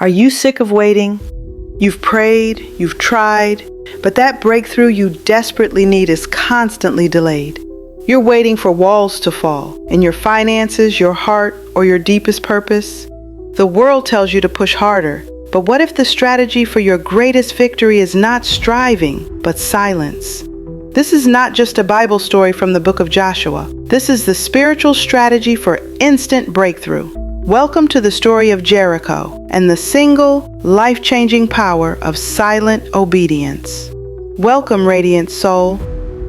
Are you sick of waiting? You've prayed, you've tried, but that breakthrough you desperately need is constantly delayed. You're waiting for walls to fall in your finances, your heart, or your deepest purpose. The world tells you to push harder, but what if the strategy for your greatest victory is not striving, but silence? This is not just a Bible story from the book of Joshua. This is the spiritual strategy for instant breakthrough. Welcome to the story of Jericho and the single, life-changing power of silent obedience. Welcome, Radiant Soul.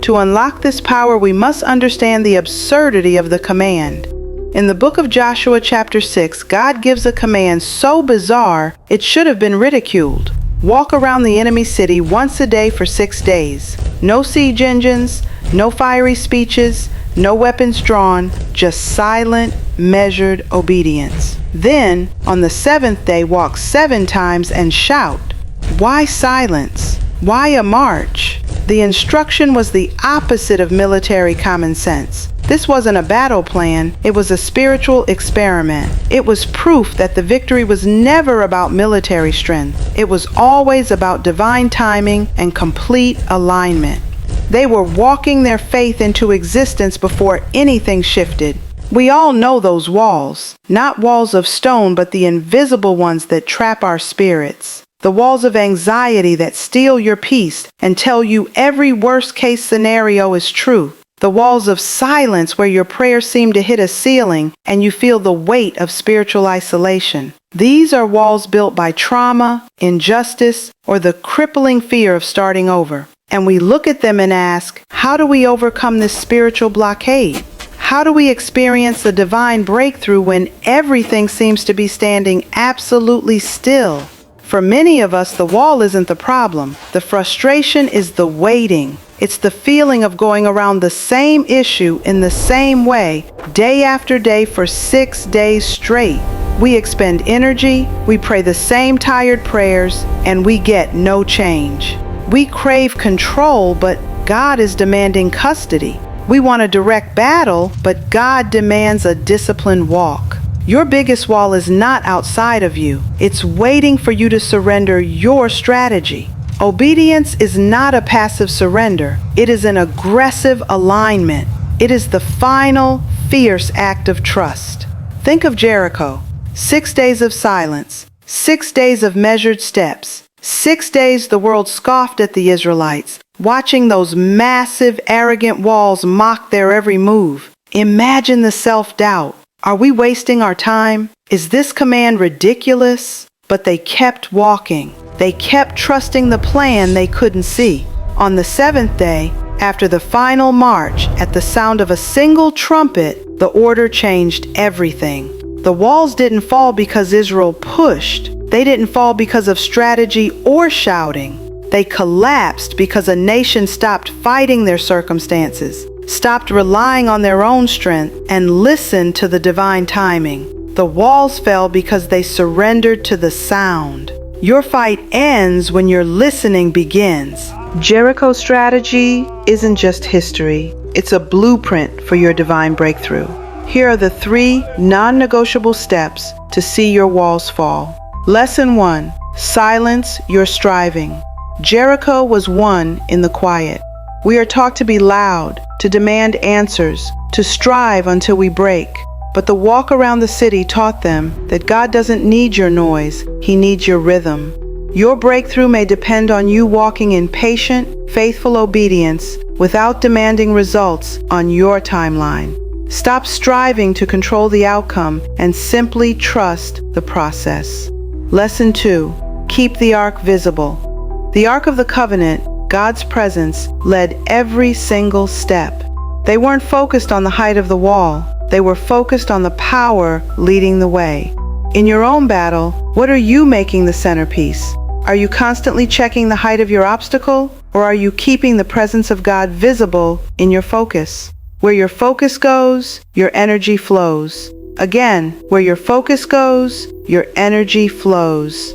To unlock this power, we must understand the absurdity of the command. In the book of Joshua chapter 6, God gives a command so bizarre, it should have been ridiculed. Walk around the enemy city once a day for 6 days. No siege engines, no fiery speeches, no weapons drawn, just silent, measured obedience. Then, on the 7th day, walk 7 times and shout. Why silence? Why a march? The instruction was the opposite of military common sense. This wasn't a battle plan, it was a spiritual experiment. It was proof that the victory was never about military strength. It was always about divine timing and complete alignment. They were walking their faith into existence before anything shifted. We all know those walls, not walls of stone, but the invisible ones that trap our spirits. The walls of anxiety that steal your peace and tell you every worst-case scenario is true. The walls of silence where your prayers seem to hit a ceiling and you feel the weight of spiritual isolation. These are walls built by trauma, injustice, or the crippling fear of starting over. And we look at them and ask, how do we overcome this spiritual blockade? How do we experience the divine breakthrough when everything seems to be standing absolutely still? For many of us, the wall isn't the problem. The frustration is the waiting. It's the feeling of going around the same issue in the same way, day after day for 6 days straight. We expend energy, we pray the same tired prayers, and we get no change. We crave control, but God is demanding custody. We want a direct battle, but God demands a disciplined walk. Your biggest wall is not outside of you. It's waiting for you to surrender your strategy. Obedience is not a passive surrender. It is an aggressive alignment. It is the final, fierce act of trust. Think of Jericho. 6 days of silence, 6 days of measured steps. 6 days the world scoffed at the Israelites, watching those massive, arrogant walls mock their every move. Imagine the self-doubt. Are we wasting our time? Is this command ridiculous? But they kept walking. They kept trusting the plan they couldn't see. On the 7th day, after the final march, at the sound of a single trumpet, the order changed everything. The walls didn't fall because Israel pushed. They didn't fall because of strategy or shouting. They collapsed because a nation stopped fighting their circumstances, stopped relying on their own strength, and listened to the divine timing. The walls fell because they surrendered to the sound. Your fight ends when your listening begins. Jericho's strategy isn't just history. It's a blueprint for your divine breakthrough. Here are the 3 non-negotiable steps to see your walls fall. Lesson 1. Silence your striving. Jericho was won in the quiet. We are taught to be loud, to demand answers, to strive until we break. But the walk around the city taught them that God doesn't need your noise, He needs your rhythm. Your breakthrough may depend on you walking in patient, faithful obedience without demanding results on your timeline. Stop striving to control the outcome and simply trust the process. Lesson 2. Keep the ark visible. The Ark of the Covenant, God's presence, led every single step. They weren't focused on the height of the wall. They were focused on the power leading the way. In your own battle, what are you making the centerpiece? Are you constantly checking the height of your obstacle, or are you keeping the presence of God visible in your focus? Where your focus goes, your energy flows. Again, where your focus goes, your energy flows.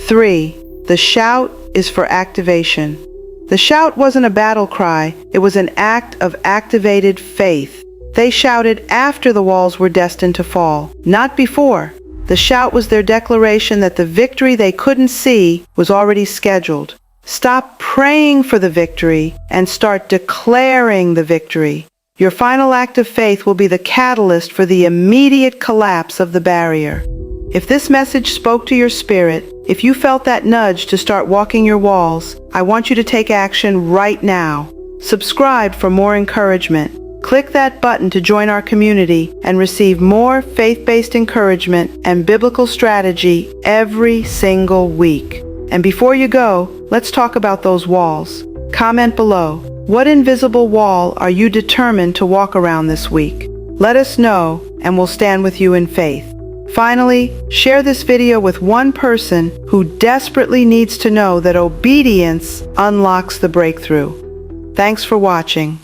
3. The shout is for activation. The shout wasn't a battle cry, it was an act of activated faith. They shouted after the walls were destined to fall, not before. The The shout was their declaration that the victory they couldn't see was already scheduled. Stop praying for the victory and start declaring the victory. Your final act of faith will be the catalyst for the immediate collapse of the barrier. If this message spoke to your spirit, if you felt that nudge to start walking your walls, I want you to take action right now. Subscribe for more encouragement. Click that button to join our community and receive more faith-based encouragement and biblical strategy every single week. And before you go, let's talk about those walls. Comment below. What invisible wall are you determined to walk around this week? Let us know, and we'll stand with you in faith. Finally, share this video with one person who desperately needs to know that obedience unlocks the breakthrough. Thanks for watching.